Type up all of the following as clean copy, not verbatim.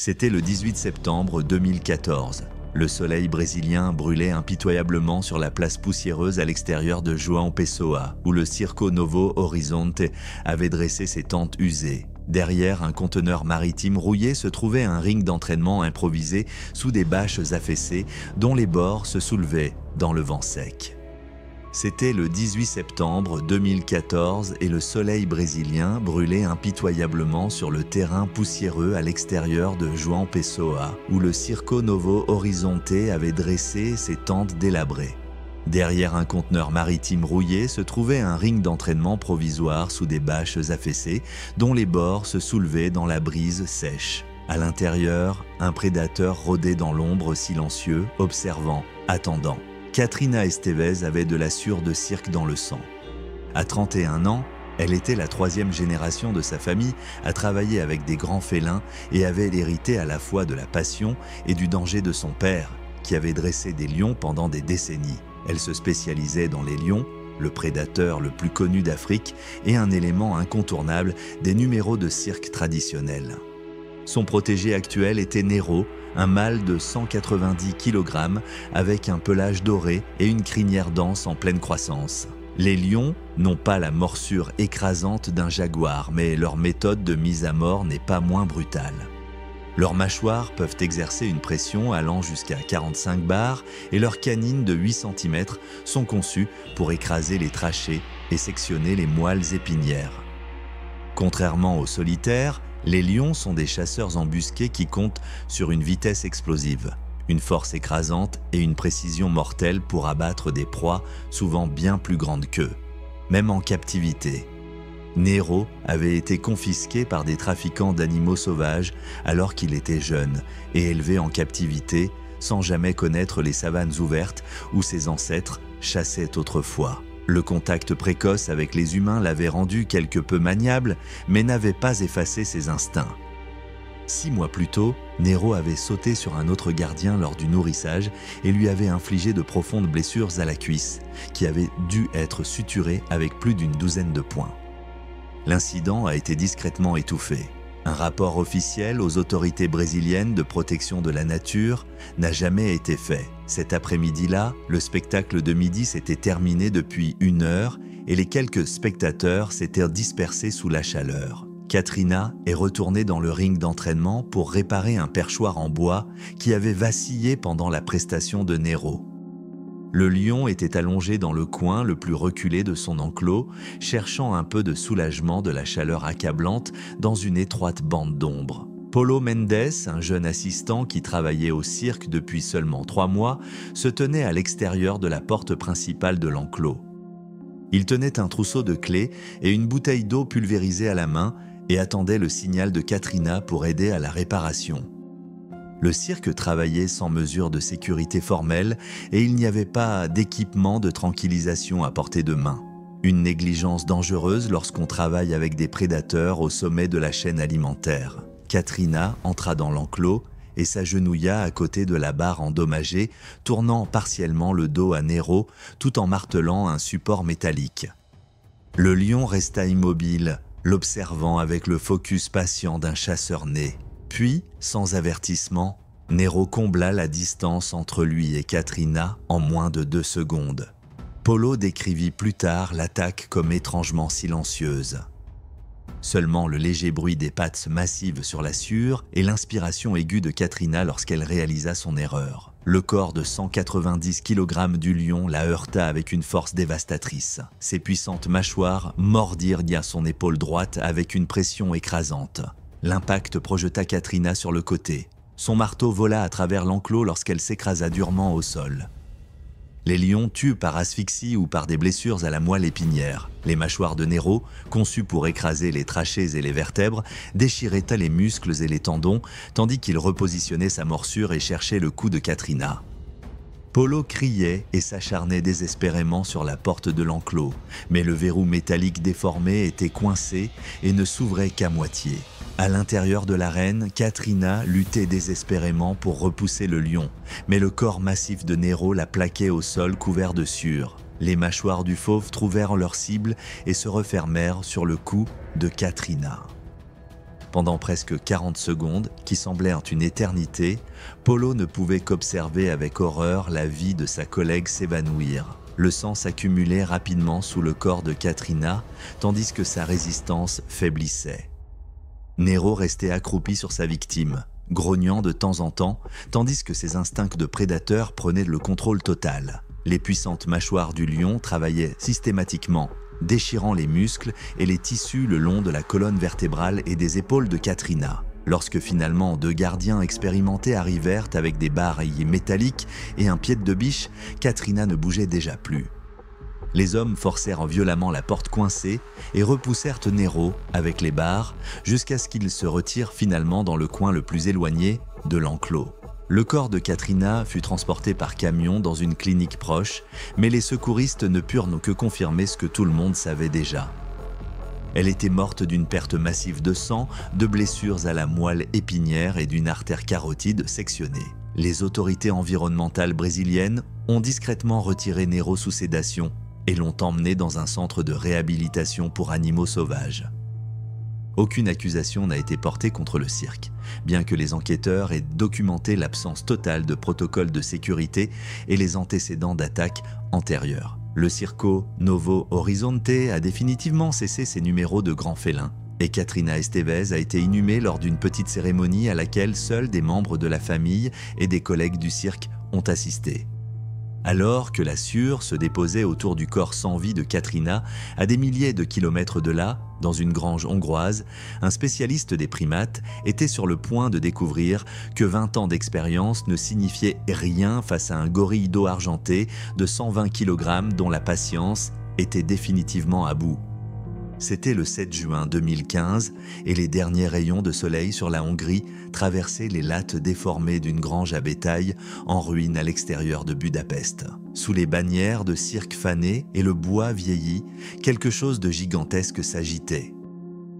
C'était le 18 septembre 2014. Le soleil brésilien brûlait impitoyablement sur la place poussiéreuse à l'extérieur de João Pessoa, où le Circo Novo Horizonte avait dressé ses tentes usées. Derrière un conteneur maritime rouillé se trouvait un ring d'entraînement improvisé sous des bâches affaissées dont les bords se soulevaient dans le vent sec. C'était le 18 septembre 2014 et le soleil brésilien brûlait impitoyablement sur le terrain poussiéreux à l'extérieur de João Pessoa, où le Circo Novo Horizonte avait dressé ses tentes délabrées. Derrière un conteneur maritime rouillé se trouvait un ring d'entraînement provisoire sous des bâches affaissées dont les bords se soulevaient dans la brise sèche. À l'intérieur, un prédateur rôdait dans l'ombre silencieux, observant, attendant. Katrina Esteves avait de l'allure de cirque dans le sang. À 31 ans, elle était la troisième génération de sa famille à travailler avec des grands félins et avait hérité à la fois de la passion et du danger de son père, qui avait dressé des lions pendant des décennies. Elle se spécialisait dans les lions, le prédateur le plus connu d'Afrique et un élément incontournable des numéros de cirque traditionnels. Son protégé actuel était Nero, un mâle de 190 kg avec un pelage doré et une crinière dense en pleine croissance. Les lions n'ont pas la morsure écrasante d'un jaguar, mais leur méthode de mise à mort n'est pas moins brutale. Leurs mâchoires peuvent exercer une pression allant jusqu'à 45 bars et leurs canines de 8 cm sont conçues pour écraser les trachées et sectionner les moelles épinières. Contrairement aux solitaires, les lions sont des chasseurs embusqués qui comptent sur une vitesse explosive, une force écrasante et une précision mortelle pour abattre des proies souvent bien plus grandes qu'eux, même en captivité. Nero avait été confisqué par des trafiquants d'animaux sauvages alors qu'il était jeune et élevé en captivité sans jamais connaître les savanes ouvertes où ses ancêtres chassaient autrefois. Le contact précoce avec les humains l'avait rendu quelque peu maniable, mais n'avait pas effacé ses instincts. 6 mois plus tôt, Nero avait sauté sur un autre gardien lors du nourrissage et lui avait infligé de profondes blessures à la cuisse, qui avaient dû être suturées avec plus d'une douzaine de points. L'incident a été discrètement étouffé. Un rapport officiel aux autorités brésiliennes de protection de la nature n'a jamais été fait. Cet après-midi-là, le spectacle de midi s'était terminé depuis 1 heure et les quelques spectateurs s'étaient dispersés sous la chaleur. Katrina est retournée dans le ring d'entraînement pour réparer un perchoir en bois qui avait vacillé pendant la prestation de Nero. Le lion était allongé dans le coin le plus reculé de son enclos, cherchant un peu de soulagement de la chaleur accablante dans une étroite bande d'ombre. Paulo Mendes, un jeune assistant qui travaillait au cirque depuis seulement 3 mois, se tenait à l'extérieur de la porte principale de l'enclos. Il tenait un trousseau de clés et une bouteille d'eau pulvérisée à la main et attendait le signal de Katrina pour aider à la réparation. Le cirque travaillait sans mesure de sécurité formelle et il n'y avait pas d'équipement de tranquillisation à portée de main. Une négligence dangereuse lorsqu'on travaille avec des prédateurs au sommet de la chaîne alimentaire. Katrina entra dans l'enclos et s'agenouilla à côté de la barre endommagée, tournant partiellement le dos à Nero tout en martelant un support métallique. Le lion resta immobile, l'observant avec le focus patient d'un chasseur né. Puis, sans avertissement, Nero combla la distance entre lui et Katrina en moins de 2 secondes. Paulo décrivit plus tard l'attaque comme étrangement silencieuse. Seulement le léger bruit des pattes massives sur la sciure et l'inspiration aiguë de Katrina lorsqu'elle réalisa son erreur. Le corps de 190 kg du lion la heurta avec une force dévastatrice. Ses puissantes mâchoires mordirent à son épaule droite avec une pression écrasante. L'impact projeta Katrina sur le côté. Son marteau vola à travers l'enclos lorsqu'elle s'écrasa durement au sol. Les lions tuent par asphyxie ou par des blessures à la moelle épinière. Les mâchoires de Nero, conçues pour écraser les trachées et les vertèbres, déchiraient les muscles et les tendons, tandis qu'il repositionnait sa morsure et cherchait le cou de Katrina. Paulo criait et s'acharnait désespérément sur la porte de l'enclos, mais le verrou métallique déformé était coincé et ne s'ouvrait qu'à moitié. À l'intérieur de l'arène, Katrina luttait désespérément pour repousser le lion, mais le corps massif de Nero la plaquait au sol couvert de sueur. Les mâchoires du fauve trouvèrent leur cible et se refermèrent sur le cou de Katrina. Pendant presque 40 secondes, qui semblèrent une éternité, Polo ne pouvait qu'observer avec horreur la vie de sa collègue s'évanouir. Le sang s'accumulait rapidement sous le corps de Katrina, tandis que sa résistance faiblissait. Nero restait accroupi sur sa victime, grognant de temps en temps, tandis que ses instincts de prédateur prenaient le contrôle total. Les puissantes mâchoires du lion travaillaient systématiquement, déchirant les muscles et les tissus le long de la colonne vertébrale et des épaules de Katrina. Lorsque finalement 2 gardiens expérimentés arrivèrent avec des barilles métalliques et un pied de biche, Katrina ne bougeait déjà plus. Les hommes forcèrent violemment la porte coincée et repoussèrent Nero avec les barres jusqu'à ce qu'il se retire finalement dans le coin le plus éloigné de l'enclos. Le corps de Katrina fut transporté par camion dans une clinique proche, mais les secouristes ne purent que confirmer ce que tout le monde savait déjà. Elle était morte d'une perte massive de sang, de blessures à la moelle épinière et d'une artère carotide sectionnée. Les autorités environnementales brésiliennes ont discrètement retiré Nero sous sédation et l'ont emmené dans un centre de réhabilitation pour animaux sauvages. Aucune accusation n'a été portée contre le cirque, bien que les enquêteurs aient documenté l'absence totale de protocole de sécurité et les antécédents d'attaques antérieures. Le Circo Novo Horizonte a définitivement cessé ses numéros de grands félins, et Katrina Esteves a été inhumée lors d'une petite cérémonie à laquelle seuls des membres de la famille et des collègues du cirque ont assisté. Alors que la sueur se déposait autour du corps sans vie de Katrina, à des milliers de kilomètres de là, dans une grange hongroise, un spécialiste des primates était sur le point de découvrir que 20 ans d'expérience ne signifiaient rien face à un gorille d'eau argentée de 120 kg dont la patience était définitivement à bout. C'était le 7 juin 2015 et les derniers rayons de soleil sur la Hongrie traversaient les lattes déformées d'une grange à bétail en ruine à l'extérieur de Budapest. Sous les bannières de cirque fané et le bois vieilli, quelque chose de gigantesque s'agitait.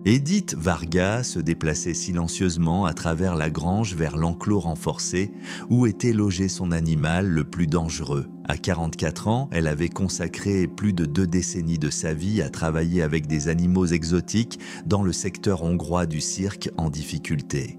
Edith Varga se déplaçait silencieusement à travers la grange vers l'enclos renforcé où était logé son animal le plus dangereux. À 44 ans, elle avait consacré plus de 2 décennies de sa vie à travailler avec des animaux exotiques dans le secteur hongrois du cirque en difficulté.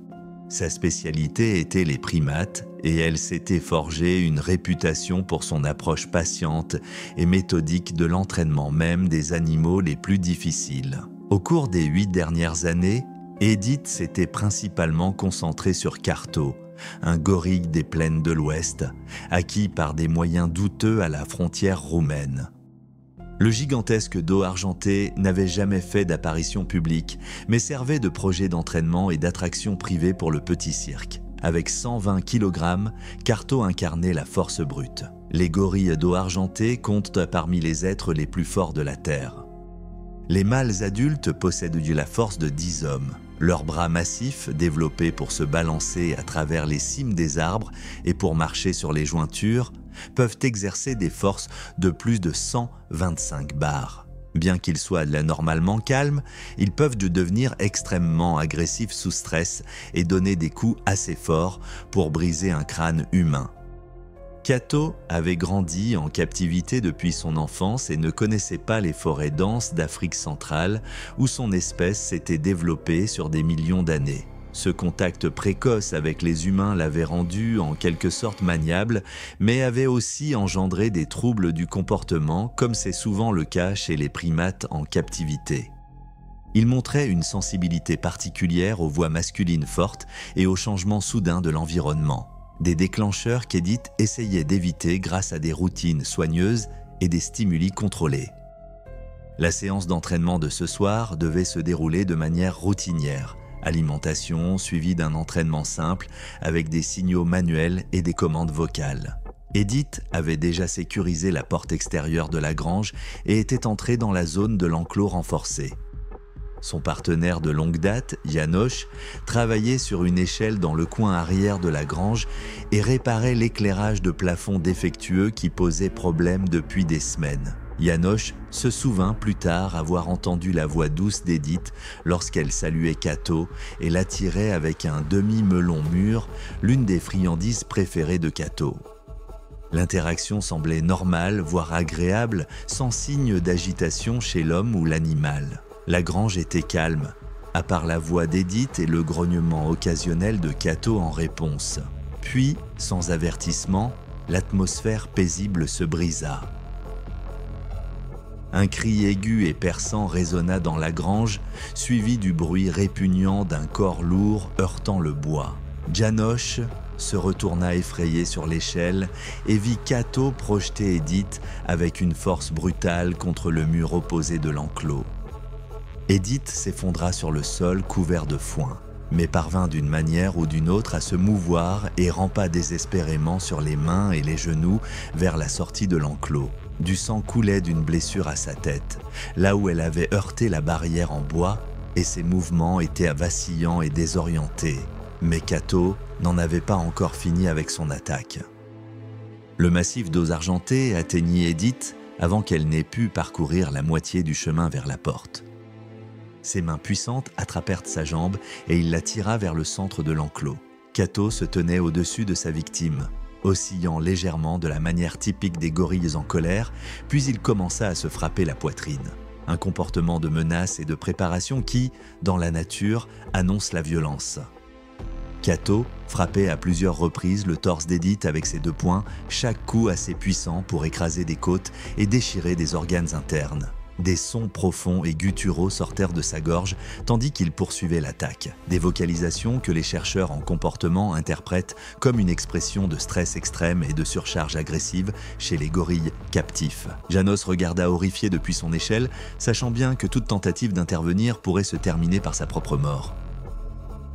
Sa spécialité était les primates et elle s'était forgé une réputation pour son approche patiente et méthodique de l'entraînement même des animaux les plus difficiles. Au cours des 8 dernières années, Edith s'était principalement concentrée sur Carto, un gorille des plaines de l'Ouest, acquis par des moyens douteux à la frontière roumaine. Le gigantesque dos argenté n'avait jamais fait d'apparition publique, mais servait de projet d'entraînement et d'attraction privée pour le petit cirque. Avec 120 kg, Carto incarnait la force brute. Les gorilles dos argenté comptent parmi les êtres les plus forts de la Terre. Les mâles adultes possèdent la force de 10 hommes. Leurs bras massifs, développés pour se balancer à travers les cimes des arbres et pour marcher sur les jointures, peuvent exercer des forces de plus de 125 bars. Bien qu'ils soient normalement calmes, ils peuvent devenir extrêmement agressifs sous stress et donner des coups assez forts pour briser un crâne humain. Kato avait grandi en captivité depuis son enfance et ne connaissait pas les forêts denses d'Afrique centrale où son espèce s'était développée sur des millions d'années. Ce contact précoce avec les humains l'avait rendu en quelque sorte maniable, mais avait aussi engendré des troubles du comportement, comme c'est souvent le cas chez les primates en captivité. Il montrait une sensibilité particulière aux voix masculines fortes et aux changements soudains de l'environnement. Des déclencheurs qu'Edith essayait d'éviter grâce à des routines soigneuses et des stimuli contrôlés. La séance d'entraînement de ce soir devait se dérouler de manière routinière. Alimentation suivie d'un entraînement simple avec des signaux manuels et des commandes vocales. Edith avait déjà sécurisé la porte extérieure de la grange et était entrée dans la zone de l'enclos renforcé. Son partenaire de longue date, János, travaillait sur une échelle dans le coin arrière de la grange et réparait l'éclairage de plafond défectueux qui posait problème depuis des semaines. János se souvint plus tard avoir entendu la voix douce d'Edith lorsqu'elle saluait Kato et l'attirait avec un demi-melon mûr, l'une des friandises préférées de Kato. L'interaction semblait normale, voire agréable, sans signe d'agitation chez l'homme ou l'animal. La grange était calme, à part la voix d'Edith et le grognement occasionnel de Cato en réponse. Puis, sans avertissement, l'atmosphère paisible se brisa. Un cri aigu et perçant résonna dans la grange, suivi du bruit répugnant d'un corps lourd heurtant le bois. Janosch se retourna effrayé sur l'échelle et vit Cato projeter Edith avec une force brutale contre le mur opposé de l'enclos. Edith s'effondra sur le sol couvert de foin, mais parvint d'une manière ou d'une autre à se mouvoir et rampa désespérément sur les mains et les genoux vers la sortie de l'enclos. Du sang coulait d'une blessure à sa tête, là où elle avait heurté la barrière en bois, et ses mouvements étaient vacillants et désorientés. Mais Cato n'en avait pas encore fini avec son attaque. Le massif d'os argentés atteignit Edith avant qu'elle n'ait pu parcourir la moitié du chemin vers la porte. Ses mains puissantes attrapèrent sa jambe et il la tira vers le centre de l'enclos. Cato se tenait au-dessus de sa victime, oscillant légèrement de la manière typique des gorilles en colère, puis il commença à se frapper la poitrine. Un comportement de menace et de préparation qui, dans la nature, annonce la violence. Cato frappait à plusieurs reprises le torse d'Edith avec ses 2 poings, chaque coup assez puissant pour écraser des côtes et déchirer des organes internes. Des sons profonds et gutturaux sortèrent de sa gorge tandis qu'il poursuivait l'attaque. Des vocalisations que les chercheurs en comportement interprètent comme une expression de stress extrême et de surcharge agressive chez les gorilles captifs. Janos regarda horrifié depuis son échelle, sachant bien que toute tentative d'intervenir pourrait se terminer par sa propre mort.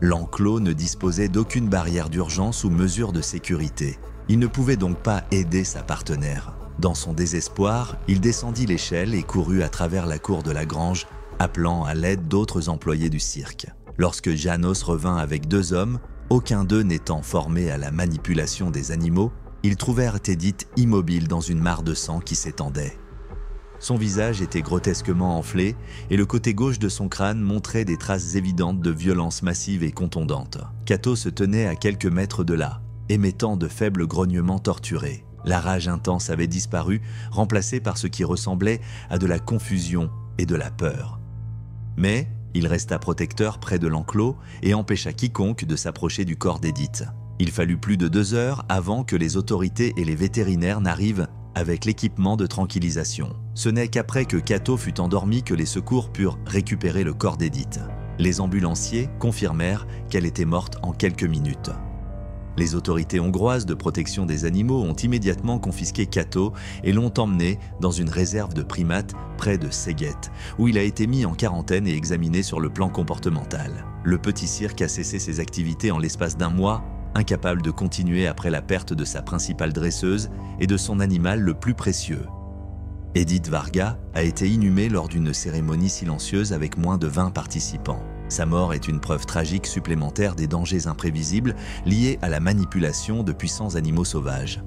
L'enclos ne disposait d'aucune barrière d'urgence ou mesure de sécurité. Il ne pouvait donc pas aider sa partenaire. Dans son désespoir, il descendit l'échelle et courut à travers la cour de la grange, appelant à l'aide d'autres employés du cirque. Lorsque Janos revint avec 2 hommes, aucun d'eux n'étant formé à la manipulation des animaux, ils trouvèrent Edith immobile dans une mare de sang qui s'étendait. Son visage était grotesquement enflé et le côté gauche de son crâne montrait des traces évidentes de violence massive et contondante. Cato se tenait à quelques mètres de là, émettant de faibles grognements torturés. La rage intense avait disparu, remplacée par ce qui ressemblait à de la confusion et de la peur. Mais il resta protecteur près de l'enclos et empêcha quiconque de s'approcher du corps d'Edith. Il fallut plus de 2 heures avant que les autorités et les vétérinaires n'arrivent avec l'équipement de tranquillisation. Ce n'est qu'après que Cato fut endormi que les secours purent récupérer le corps d'Edith. Les ambulanciers confirmèrent qu'elle était morte en quelques minutes. Les autorités hongroises de protection des animaux ont immédiatement confisqué Cato et l'ont emmené dans une réserve de primates près de Szeged, où il a été mis en quarantaine et examiné sur le plan comportemental. Le petit cirque a cessé ses activités en l'espace d'1 mois, incapable de continuer après la perte de sa principale dresseuse et de son animal le plus précieux. Edith Varga a été inhumée lors d'une cérémonie silencieuse avec moins de 20 participants. Sa mort est une preuve tragique supplémentaire des dangers imprévisibles liés à la manipulation de puissants animaux sauvages.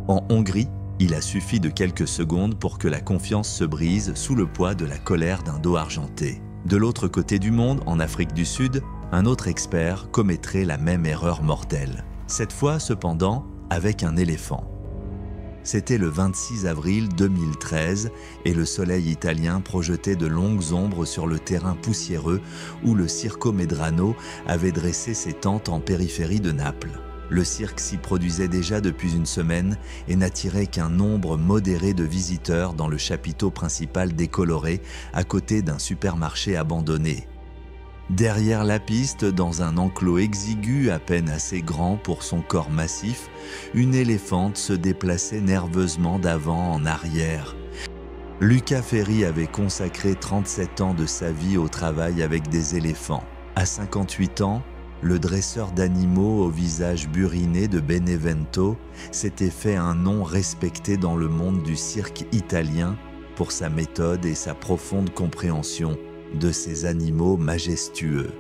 En Hongrie, il a suffi de quelques secondes pour que la confiance se brise sous le poids de la colère d'un dos argenté. De l'autre côté du monde, en Afrique du Sud, un autre expert commettrait la même erreur mortelle. Cette fois, cependant, avec un éléphant. C'était le 26 avril 2013 et le soleil italien projetait de longues ombres sur le terrain poussiéreux où le Circo Medrano avait dressé ses tentes en périphérie de Naples. Le cirque s'y produisait déjà depuis une semaine et n'attirait qu'un nombre modéré de visiteurs dans le chapiteau principal décoloré à côté d'un supermarché abandonné. Derrière la piste, dans un enclos exigu à peine assez grand pour son corps massif, une éléphante se déplaçait nerveusement d'avant en arrière. Luca Ferri avait consacré 37 ans de sa vie au travail avec des éléphants. À 58 ans, le dresseur d'animaux au visage buriné de Benevento s'était fait un nom respecté dans le monde du cirque italien pour sa méthode et sa profonde compréhension de ces animaux majestueux.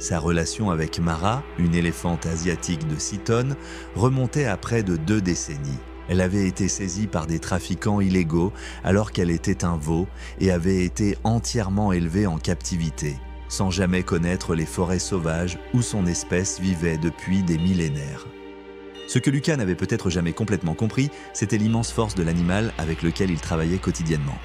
Sa relation avec Mara, une éléphante asiatique de 6 tonnes, remontait à près de 2 décennies. Elle avait été saisie par des trafiquants illégaux alors qu'elle était un veau et avait été entièrement élevée en captivité, sans jamais connaître les forêts sauvages où son espèce vivait depuis des millénaires. Ce que Luca n'avait peut-être jamais complètement compris, c'était l'immense force de l'animal avec lequel il travaillait quotidiennement.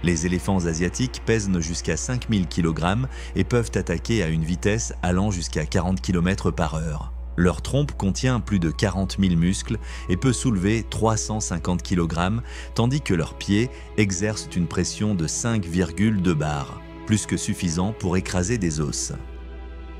Les éléphants asiatiques pèsent jusqu'à 5000 kg et peuvent attaquer à une vitesse allant jusqu'à 40 km/h. Leur trompe contient plus de 40 000 muscles et peut soulever 350 kg, tandis que leurs pieds exercent une pression de 5,2 bars, plus que suffisant pour écraser des os.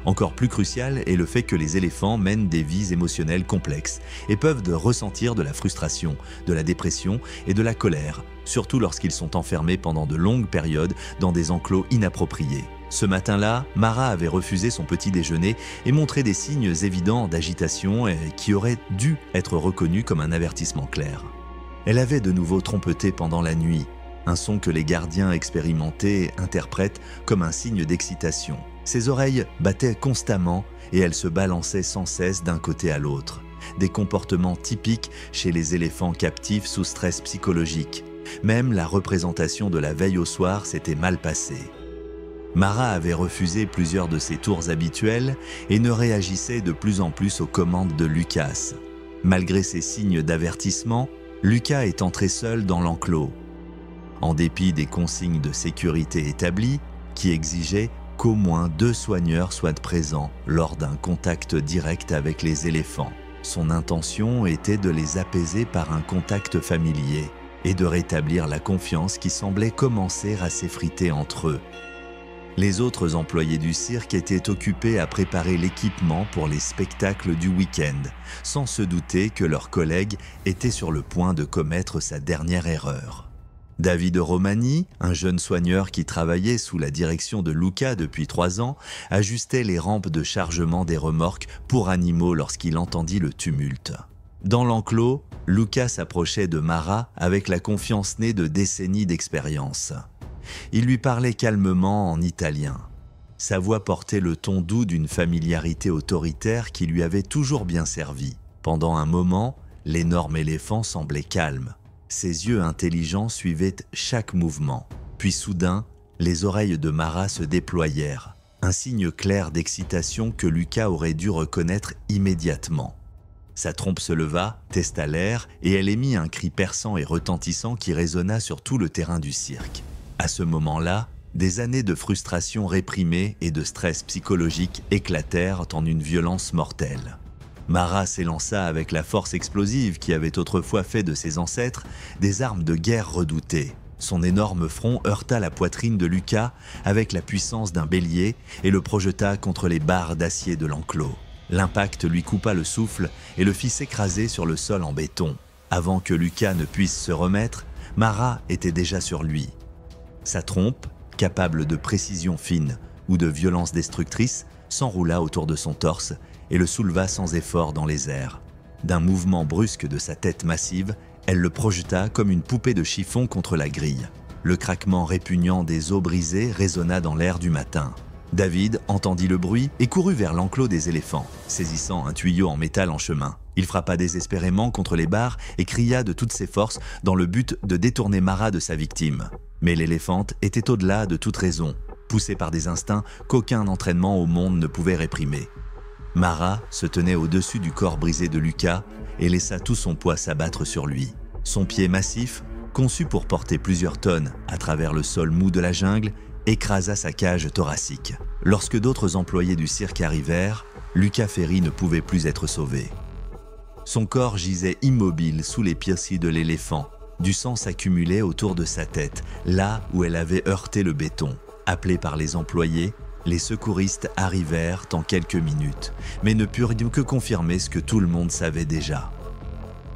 Encore plus crucial est le fait que les éléphants mènent des vies émotionnelles complexes et peuvent ressentir de la frustration, de la dépression et de la colère, surtout lorsqu'ils sont enfermés pendant de longues périodes dans des enclos inappropriés. Ce matin-là, Mara avait refusé son petit déjeuner et montrait des signes évidents d'agitation qui auraient dû être reconnus comme un avertissement clair. Elle avait de nouveau trompeté pendant la nuit, un son que les gardiens expérimentés interprètent comme un signe d'excitation. Ses oreilles battaient constamment et elle se balançait sans cesse d'un côté à l'autre. Des comportements typiques chez les éléphants captifs sous stress psychologique. Même la représentation de la veille au soir s'était mal passée. Mara avait refusé plusieurs de ses tours habituels et ne réagissait de plus en plus aux commandes de Lucas. Malgré ces signes d'avertissement, Lucas est entré seul dans l'enclos. En dépit des consignes de sécurité établies, qui exigeaient qu'au moins 2 soigneurs soient présents lors d'un contact direct avec les éléphants. Son intention était de les apaiser par un contact familier et de rétablir la confiance qui semblait commencer à s'effriter entre eux. Les autres employés du cirque étaient occupés à préparer l'équipement pour les spectacles du week-end, sans se douter que leur collègue était sur le point de commettre sa dernière erreur. David Romani, un jeune soigneur qui travaillait sous la direction de Luca depuis 3 ans, ajustait les rampes de chargement des remorques pour animaux lorsqu'il entendit le tumulte. Dans l'enclos, Luca s'approchait de Mara avec la confiance née de décennies d'expérience. Il lui parlait calmement en italien. Sa voix portait le ton doux d'une familiarité autoritaire qui lui avait toujours bien servi. Pendant un moment, l'énorme éléphant semblait calme. Ses yeux intelligents suivaient chaque mouvement. Puis soudain, les oreilles de Mara se déployèrent, un signe clair d'excitation que Luca aurait dû reconnaître immédiatement. Sa trompe se leva, testa l'air, et elle émit un cri perçant et retentissant qui résonna sur tout le terrain du cirque. À ce moment-là, des années de frustration réprimée et de stress psychologique éclatèrent en une violence mortelle. Mara s'élança avec la force explosive qui avait autrefois fait de ses ancêtres des armes de guerre redoutées. Son énorme front heurta la poitrine de Luca avec la puissance d'un bélier et le projeta contre les barres d'acier de l'enclos. L'impact lui coupa le souffle et le fit s'écraser sur le sol en béton. Avant que Luca ne puisse se remettre, Mara était déjà sur lui. Sa trompe, capable de précision fine ou de violence destructrice, s'enroula autour de son torse et le souleva sans effort dans les airs. D'un mouvement brusque de sa tête massive, elle le projeta comme une poupée de chiffon contre la grille. Le craquement répugnant des os brisés résonna dans l'air du matin. David entendit le bruit et courut vers l'enclos des éléphants, saisissant un tuyau en métal en chemin. Il frappa désespérément contre les barres et cria de toutes ses forces dans le but de détourner Mara de sa victime. Mais l'éléphante était au-delà de toute raison, poussée par des instincts qu'aucun entraînement au monde ne pouvait réprimer. Mara se tenait au-dessus du corps brisé de Luca et laissa tout son poids s'abattre sur lui. Son pied massif, conçu pour porter plusieurs tonnes à travers le sol mou de la jungle, écrasa sa cage thoracique. Lorsque d'autres employés du cirque arrivèrent, Luca Ferry ne pouvait plus être sauvé. Son corps gisait immobile sous les pieds de l'éléphant. Du sang s'accumulait autour de sa tête, là où elle avait heurté le béton. Appelés par les employés, les secouristes arrivèrent en quelques minutes, mais ne purent que confirmer ce que tout le monde savait déjà.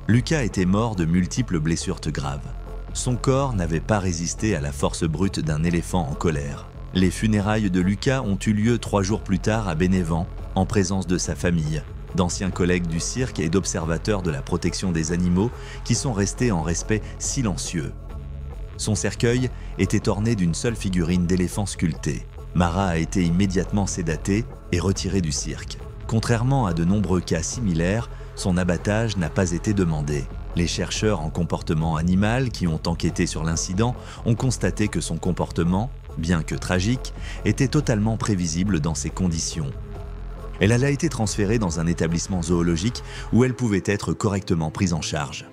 Luca était mort de multiples blessures graves. Son corps n'avait pas résisté à la force brute d'un éléphant en colère. Les funérailles de Luca ont eu lieu 3 jours plus tard à Bénévent, en présence de sa famille, d'anciens collègues du cirque et d'observateurs de la protection des animaux qui sont restés en respect silencieux. Son cercueil était orné d'une seule figurine d'éléphant sculpté. Mara a été immédiatement sédatée et retirée du cirque. Contrairement à de nombreux cas similaires, son abattage n'a pas été demandé. Les chercheurs en comportement animal qui ont enquêté sur l'incident ont constaté que son comportement, bien que tragique, était totalement prévisible dans ces conditions. Elle a été transférée dans un établissement zoologique où elle pouvait être correctement prise en charge.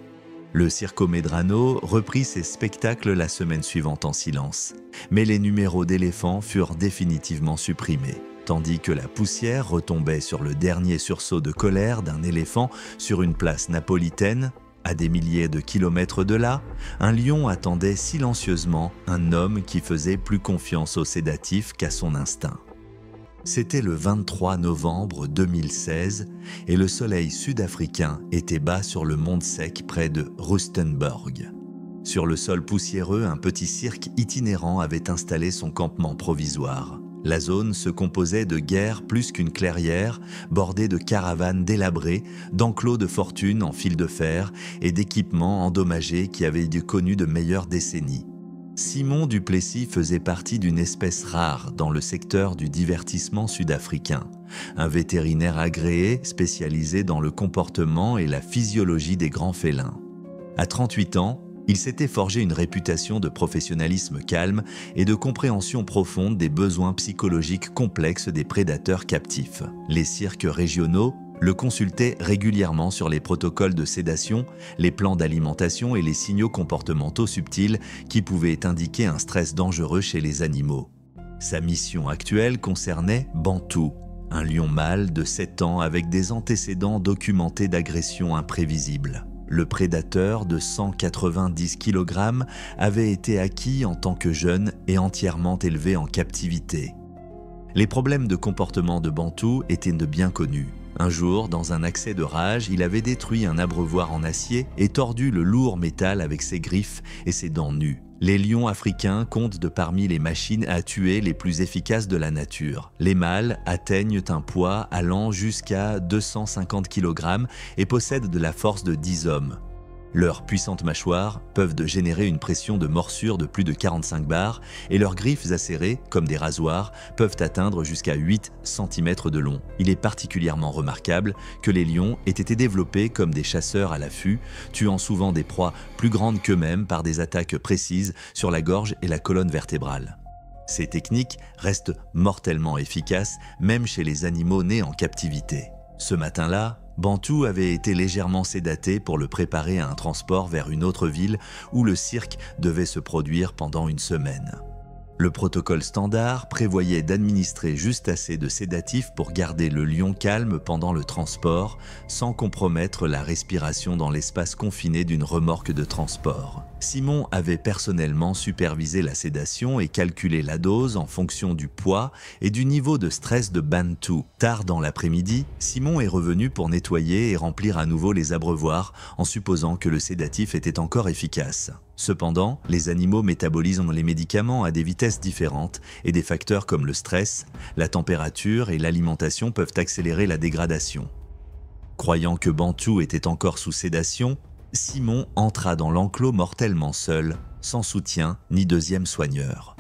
Le Circo Medrano reprit ses spectacles la semaine suivante en silence, mais les numéros d'éléphants furent définitivement supprimés, tandis que la poussière retombait sur le dernier sursaut de colère d'un éléphant sur une place napolitaine. À des milliers de kilomètres de là, un lion attendait silencieusement un homme qui faisait plus confiance au sédatif qu'à son instinct. C'était le 23 novembre 2016 et le soleil sud-africain était bas sur le mont sec près de Rustenburg. Sur le sol poussiéreux, un petit cirque itinérant avait installé son campement provisoire. La zone se composait de guerres plus qu'une clairière, bordée de caravanes délabrées, d'enclos de fortune en fil de fer et d'équipements endommagés qui avaient connu de meilleures décennies. Simon Duplessis faisait partie d'une espèce rare dans le secteur du divertissement sud-africain, un vétérinaire agréé spécialisé dans le comportement et la physiologie des grands félins. À 38 ans, il s'était forgé une réputation de professionnalisme calme et de compréhension profonde des besoins psychologiques complexes des prédateurs captifs. Les cirques régionaux le consultaient régulièrement sur les protocoles de sédation, les plans d'alimentation et les signaux comportementaux subtils qui pouvaient indiquer un stress dangereux chez les animaux. Sa mission actuelle concernait Bantou, un lion mâle de 7 ans avec des antécédents documentés d'agressions imprévisibles. Le prédateur de 190 kg avait été acquis en tant que jeune et entièrement élevé en captivité. Les problèmes de comportement de Bantou étaient de bien connus. Un jour, dans un accès de rage, il avait détruit un abreuvoir en acier et tordu le lourd métal avec ses griffes et ses dents nues. Les lions africains comptent parmi les machines à tuer les plus efficaces de la nature. Les mâles atteignent un poids allant jusqu'à 250 kg et possèdent de la force de 10 hommes. Leurs puissantes mâchoires peuvent générer une pression de morsure de plus de 45 bars et leurs griffes acérées, comme des rasoirs, peuvent atteindre jusqu'à 8 cm de long. Il est particulièrement remarquable que les lions aient été développés comme des chasseurs à l'affût, tuant souvent des proies plus grandes qu'eux-mêmes par des attaques précises sur la gorge et la colonne vertébrale. Ces techniques restent mortellement efficaces, même chez les animaux nés en captivité. Ce matin-là, Bantou avait été légèrement sédaté pour le préparer à un transport vers une autre ville où le cirque devait se produire pendant une semaine. Le protocole standard prévoyait d'administrer juste assez de sédatifs pour garder le lion calme pendant le transport, sans compromettre la respiration dans l'espace confiné d'une remorque de transport. Simon avait personnellement supervisé la sédation et calculé la dose en fonction du poids et du niveau de stress de Bantou. Tard dans l'après-midi, Simon est revenu pour nettoyer et remplir à nouveau les abreuvoirs en supposant que le sédatif était encore efficace. Cependant, les animaux métabolisent les médicaments à des vitesses différentes et des facteurs comme le stress, la température et l'alimentation peuvent accélérer la dégradation. Croyant que Bantou était encore sous sédation, Simon entra dans l'enclos mortellement seul, sans soutien ni deuxième soigneur.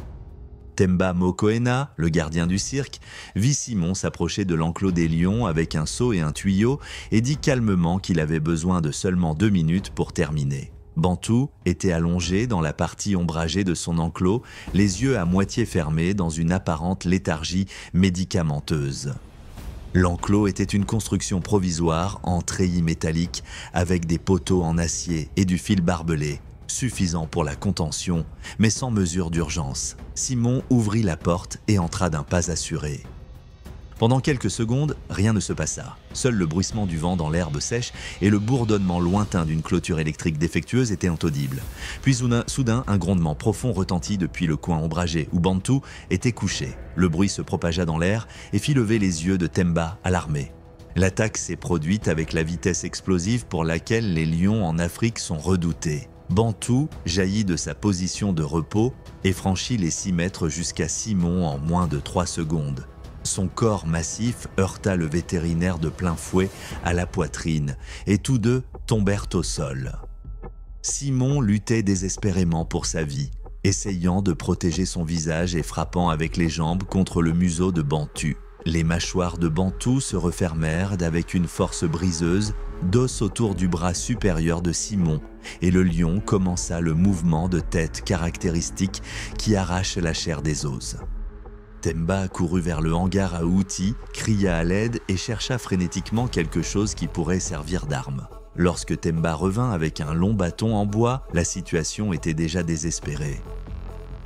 Themba Mokoena, le gardien du cirque, vit Simon s'approcher de l'enclos des lions avec un seau et un tuyau et dit calmement qu'il avait besoin de seulement 2 minutes pour terminer. Bantou était allongé dans la partie ombragée de son enclos, les yeux à moitié fermés dans une apparente léthargie médicamenteuse. L'enclos était une construction provisoire en treillis métallique avec des poteaux en acier et du fil barbelé, suffisant pour la contention, mais sans mesure d'urgence. Simon ouvrit la porte et entra d'un pas assuré. Pendant quelques secondes, rien ne se passa. Seul le bruissement du vent dans l'herbe sèche et le bourdonnement lointain d'une clôture électrique défectueuse étaient audibles. Puis soudain, un grondement profond retentit depuis le coin ombragé où Bantou était couché. Le bruit se propagea dans l'air et fit lever les yeux de Themba, alarmé. L'attaque s'est produite avec la vitesse explosive pour laquelle les lions en Afrique sont redoutés. Bantou jaillit de sa position de repos et franchit les 6 mètres jusqu'à Simon en moins de 3 secondes. Son corps massif heurta le vétérinaire de plein fouet à la poitrine et tous deux tombèrent au sol. Simon luttait désespérément pour sa vie, essayant de protéger son visage et frappant avec les jambes contre le museau de Bantou. Les mâchoires de Bantou se refermèrent avec une force briseuse d'os autour du bras supérieur de Simon et le lion commença le mouvement de tête caractéristique qui arrache la chair des os. Themba courut vers le hangar à outils, cria à l'aide et chercha frénétiquement quelque chose qui pourrait servir d'arme. Lorsque Temba revint avec un long bâton en bois, la situation était déjà désespérée.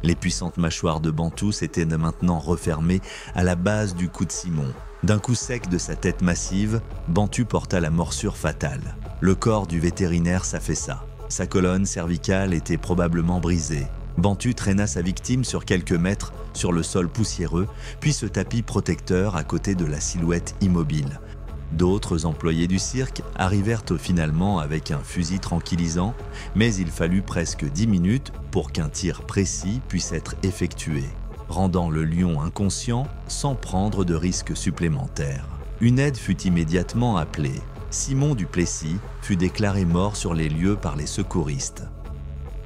Les puissantes mâchoires de Bantu s'étaient maintenant refermées à la base du cou de Simon. D'un coup sec de sa tête massive, Bantu porta la morsure fatale. Le corps du vétérinaire s'affaissa. Sa colonne cervicale était probablement brisée. Bantu traîna sa victime sur quelques mètres sur le sol poussiéreux, puis se tapit protecteur à côté de la silhouette immobile. D'autres employés du cirque arrivèrent finalement avec un fusil tranquillisant, mais il fallut presque 10 minutes pour qu'un tir précis puisse être effectué, rendant le lion inconscient sans prendre de risques supplémentaires. Une aide fut immédiatement appelée. Simon Duplessis fut déclaré mort sur les lieux par les secouristes.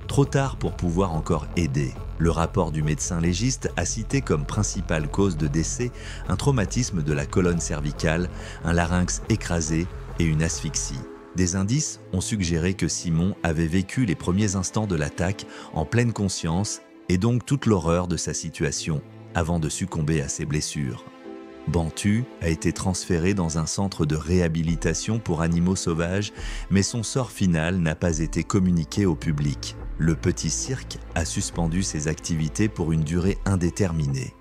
Trop tard pour pouvoir encore aider. Le rapport du médecin légiste a cité comme principale cause de décès un traumatisme de la colonne cervicale, un larynx écrasé et une asphyxie. Des indices ont suggéré que Simon avait vécu les premiers instants de l'attaque en pleine conscience et donc toute l'horreur de sa situation avant de succomber à ses blessures. Bantu a été transféré dans un centre de réhabilitation pour animaux sauvages, mais son sort final n'a pas été communiqué au public. Le petit cirque a suspendu ses activités pour une durée indéterminée.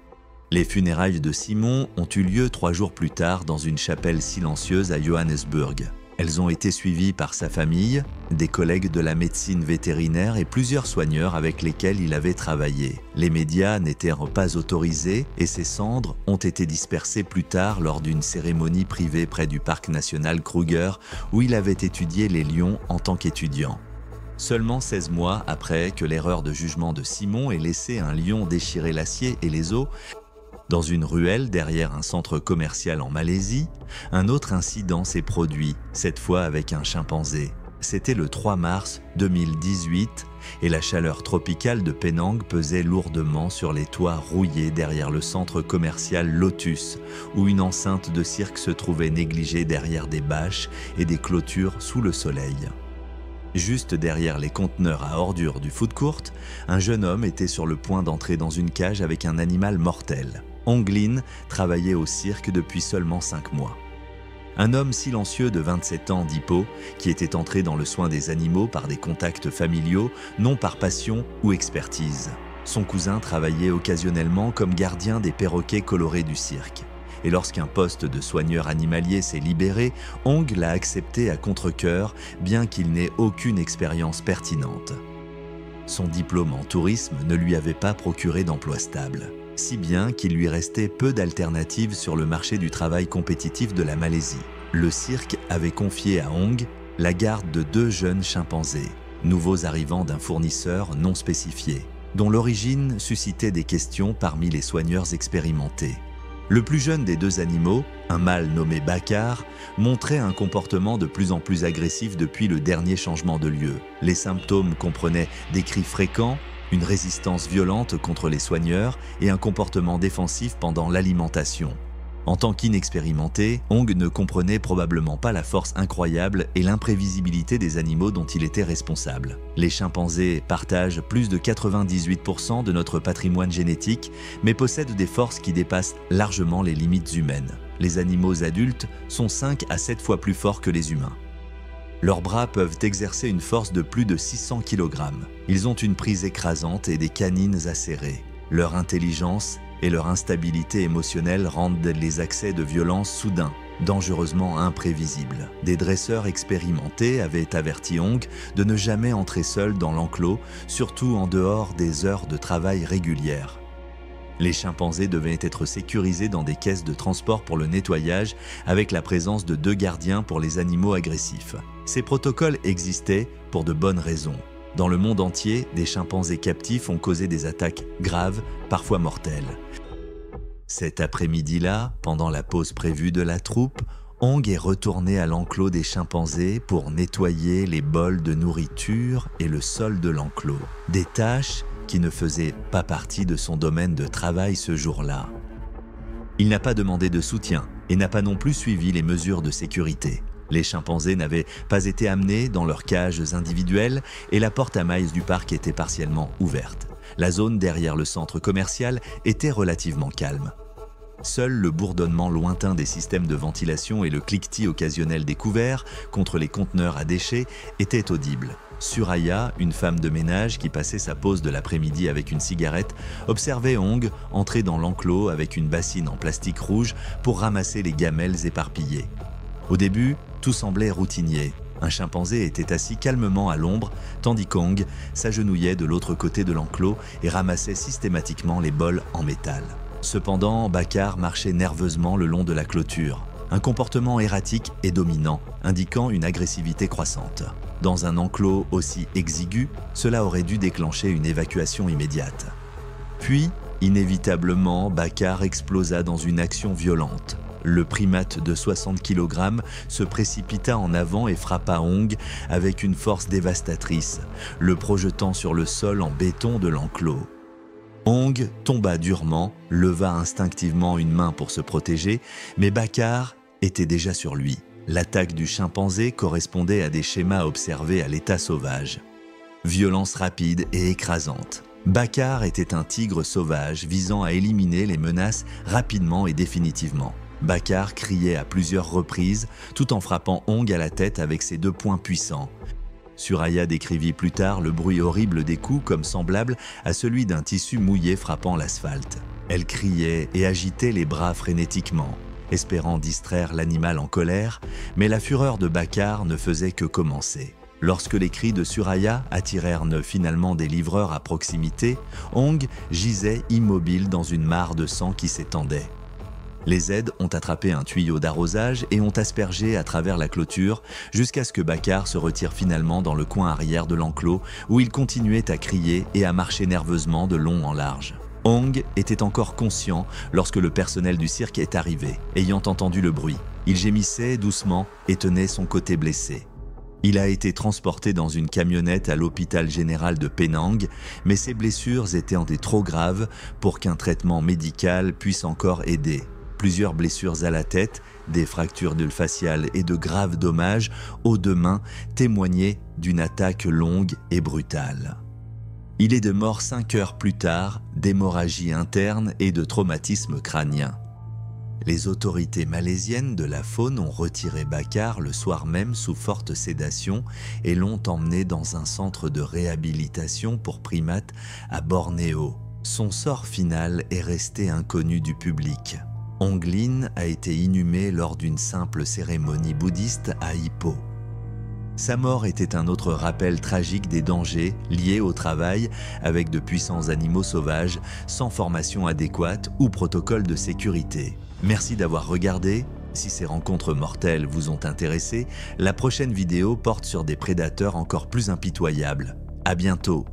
Les funérailles de Simon ont eu lieu 3 jours plus tard dans une chapelle silencieuse à Johannesburg. Elles ont été suivies par sa famille, des collègues de la médecine vétérinaire et plusieurs soigneurs avec lesquels il avait travaillé. Les médias n'étaient pas autorisés et ses cendres ont été dispersées plus tard lors d'une cérémonie privée près du parc national Kruger où il avait étudié les lions en tant qu'étudiant. Seulement 16 mois après que l'erreur de jugement de Simon ait laissé un lion déchirer l'acier et les os, dans une ruelle derrière un centre commercial en Malaisie, un autre incident s'est produit, cette fois avec un chimpanzé. C'était le 3 mars 2018 et la chaleur tropicale de Penang pesait lourdement sur les toits rouillés derrière le centre commercial Lotus, où une enceinte de cirque se trouvait négligée derrière des bâches et des clôtures sous le soleil. Juste derrière les conteneurs à ordures du food court, un jeune homme était sur le point d'entrer dans une cage avec un animal mortel. Ong Lin travaillait au cirque depuis seulement 5 mois. Un homme silencieux de 27 ans d'Ipoh, qui était entré dans le soin des animaux par des contacts familiaux, non par passion ou expertise. Son cousin travaillait occasionnellement comme gardien des perroquets colorés du cirque. Et lorsqu'un poste de soigneur animalier s'est libéré, Ong l'a accepté à contre-cœur, bien qu'il n'ait aucune expérience pertinente. Son diplôme en tourisme ne lui avait pas procuré d'emploi stable, si bien qu'il lui restait peu d'alternatives sur le marché du travail compétitif de la Malaisie. Le cirque avait confié à Ong la garde de 2 jeunes chimpanzés, nouveaux arrivants d'un fournisseur non spécifié, dont l'origine suscitait des questions parmi les soigneurs expérimentés. Le plus jeune des 2 animaux, un mâle nommé Bakar, montrait un comportement de plus en plus agressif depuis le dernier changement de lieu. Les symptômes comprenaient des cris fréquents, une résistance violente contre les soigneurs et un comportement défensif pendant l'alimentation. En tant qu'inexpérimenté, Ong ne comprenait probablement pas la force incroyable et l'imprévisibilité des animaux dont il était responsable. Les chimpanzés partagent plus de 98% de notre patrimoine génétique, mais possèdent des forces qui dépassent largement les limites humaines. Les animaux adultes sont 5 à 7 fois plus forts que les humains. Leurs bras peuvent exercer une force de plus de 600 kg. Ils ont une prise écrasante et des canines acérées. Leur intelligence et leur instabilité émotionnelle rendent les accès de violence soudains, dangereusement imprévisibles. Des dresseurs expérimentés avaient averti Ong de ne jamais entrer seul dans l'enclos, surtout en dehors des heures de travail régulières. Les chimpanzés devaient être sécurisés dans des caisses de transport pour le nettoyage avec la présence de 2 gardiens pour les animaux agressifs. Ces protocoles existaient pour de bonnes raisons. Dans le monde entier, des chimpanzés captifs ont causé des attaques graves, parfois mortelles. Cet après-midi-là, pendant la pause prévue de la troupe, Ong est retourné à l'enclos des chimpanzés pour nettoyer les bols de nourriture et le sol de l'enclos. Des tâches qui ne faisaient pas partie de son domaine de travail ce jour-là. Il n'a pas demandé de soutien et n'a pas non plus suivi les mesures de sécurité. Les chimpanzés n'avaient pas été amenés dans leurs cages individuelles et la porte à mailles du parc était partiellement ouverte. La zone derrière le centre commercial était relativement calme. Seul le bourdonnement lointain des systèmes de ventilation et le cliquetis occasionnel des couverts contre les conteneurs à déchets étaient audibles. Suraya, une femme de ménage qui passait sa pause de l'après-midi avec une cigarette, observait Ong entrer dans l'enclos avec une bassine en plastique rouge pour ramasser les gamelles éparpillées. Au début, tout semblait routinier. Un chimpanzé était assis calmement à l'ombre, tandis qu'Ong s'agenouillait de l'autre côté de l'enclos et ramassait systématiquement les bols en métal. Cependant, Bakar marchait nerveusement le long de la clôture, un comportement erratique et dominant, indiquant une agressivité croissante. Dans un enclos aussi exigu, cela aurait dû déclencher une évacuation immédiate. Puis, inévitablement, Bakar explosa dans une action violente. Le primate de 60 kg se précipita en avant et frappa Ong avec une force dévastatrice, le projetant sur le sol en béton de l'enclos. Ong tomba durement, leva instinctivement une main pour se protéger, mais Bakar était déjà sur lui. L'attaque du chimpanzé correspondait à des schémas observés à l'état sauvage. Violence rapide et écrasante. Bakar était un tigre sauvage visant à éliminer les menaces rapidement et définitivement. Bakar criait à plusieurs reprises tout en frappant Ong à la tête avec ses 2 poings puissants. Suraya décrivit plus tard le bruit horrible des coups comme semblable à celui d'un tissu mouillé frappant l'asphalte. Elle criait et agitait les bras frénétiquement, espérant distraire l'animal en colère, mais la fureur de Bakar ne faisait que commencer. Lorsque les cris de Suraya attirèrent finalement des livreurs à proximité, Ong gisait immobile dans une mare de sang qui s'étendait. Les aides ont attrapé un tuyau d'arrosage et ont aspergé à travers la clôture jusqu'à ce que Bakar se retire finalement dans le coin arrière de l'enclos où il continuait à crier et à marcher nerveusement de long en large. Ong était encore conscient lorsque le personnel du cirque est arrivé, ayant entendu le bruit. Il gémissait doucement et tenait son côté blessé. Il a été transporté dans une camionnette à l'hôpital général de Penang, mais ses blessures étaient trop graves pour qu'un traitement médical puisse encore aider. Plusieurs blessures à la tête, des fractures faciales et de graves dommages aux 2 mains témoignaient d'une attaque longue et brutale. Il est mort 5 heures plus tard d'hémorragie interne et de traumatisme crânien. Les autorités malaisiennes de la faune ont retiré Bakar le soir même sous forte sédation et l'ont emmené dans un centre de réhabilitation pour primates à Bornéo. Son sort final est resté inconnu du public. Ong Lim a été inhumé lors d'une simple cérémonie bouddhiste à Ipoh. Sa mort était un autre rappel tragique des dangers liés au travail avec de puissants animaux sauvages sans formation adéquate ou protocole de sécurité. Merci d'avoir regardé. Si ces rencontres mortelles vous ont intéressé, la prochaine vidéo porte sur des prédateurs encore plus impitoyables. À bientôt.